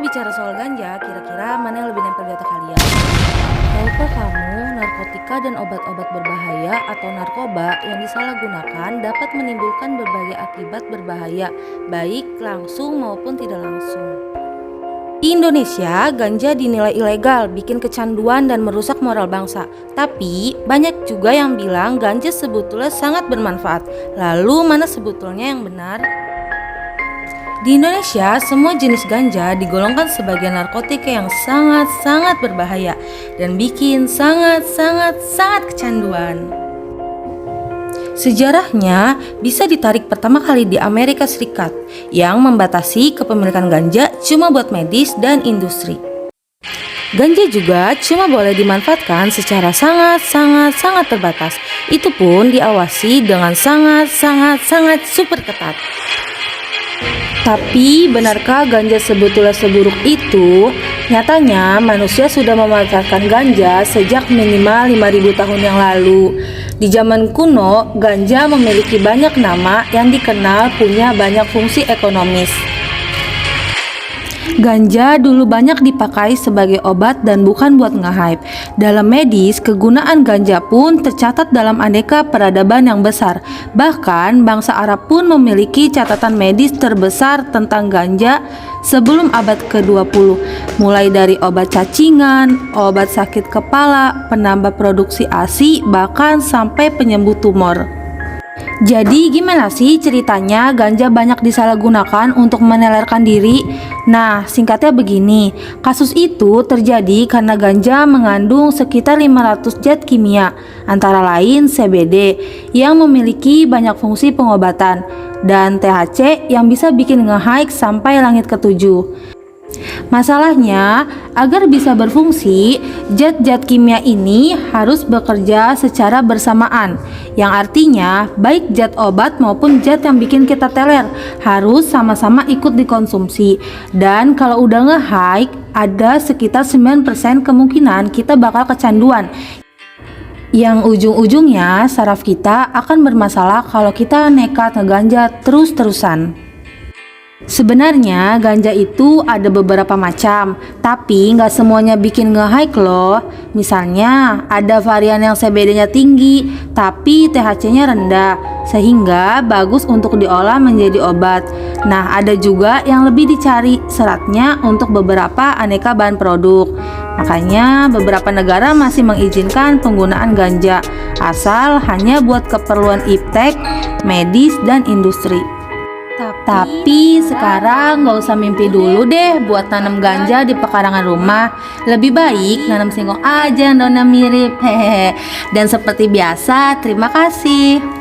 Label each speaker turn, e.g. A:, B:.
A: bicara soal ganja, kira-kira mana yang lebih nempel di otak kalian? Tahukah kamu, narkotika dan obat-obat berbahaya atau narkoba yang disalahgunakan dapat menimbulkan berbagai akibat berbahaya, baik langsung maupun tidak langsung. Di Indonesia, ganja dinilai ilegal, bikin kecanduan dan merusak moral bangsa. Tapi, banyak juga yang bilang ganja sebetulnya sangat bermanfaat. Lalu, mana sebetulnya yang benar? Di Indonesia, semua jenis ganja digolongkan sebagai narkotika yang sangat-sangat berbahaya dan bikin sangat-sangat kecanduan. Sejarahnya bisa ditarik pertama kali di Amerika Serikat yang membatasi kepemilikan ganja cuma buat medis dan industri. Ganja juga cuma boleh dimanfaatkan secara sangat terbatas. Itu pun diawasi dengan sangat super ketat. Tapi benarkah ganja sebetulnya seburuk itu? Nyatanya manusia sudah memanfaatkan ganja sejak minimal 5.000 tahun yang lalu. Di zaman kuno, ganja memiliki banyak nama yang dikenal punya banyak fungsi ekonomis. Ganja dulu banyak dipakai sebagai obat dan bukan buat nge-hype. Dalam medis, kegunaan ganja pun tercatat dalam aneka peradaban yang besar. Bahkan, bangsa Arab pun memiliki catatan medis terbesar tentang ganja sebelum abad ke-20. Mulai dari obat cacingan, obat sakit kepala, penambah produksi ASI, bahkan sampai penyembuh tumor. Jadi gimana sih ceritanya ganja banyak disalahgunakan untuk menelerkan diri? Nah, singkatnya begini, kasus itu terjadi karena ganja mengandung sekitar 500 zat kimia, antara lain CBD yang memiliki banyak fungsi pengobatan, dan THC yang bisa bikin nge-high sampai langit ketujuh. Masalahnya, agar bisa berfungsi, zat-zat kimia ini harus bekerja secara bersamaan, yang artinya baik zat obat maupun zat yang bikin kita teler harus sama-sama ikut dikonsumsi. Dan kalau udah nge-high, ada sekitar 9% kemungkinan kita bakal kecanduan, yang ujung-ujungnya saraf kita akan bermasalah kalau kita nekat ngeganja terus-terusan. Sebenarnya ganja itu ada beberapa macam, tapi nggak semuanya bikin nge-high loh. Misalnya ada varian yang CBD-nya tinggi, tapi THC-nya rendah, sehingga bagus untuk diolah menjadi obat. Nah, ada juga yang lebih dicari seratnya untuk beberapa aneka bahan produk. Makanya beberapa negara masih mengizinkan penggunaan ganja, asal hanya buat keperluan iptek, medis, dan industri. Tapi sekarang nggak usah mimpi dulu deh buat nanam ganja di pekarangan rumah. Lebih baik nanam singkong aja yang daunnya mirip. Hehehe. Dan seperti biasa, terima kasih.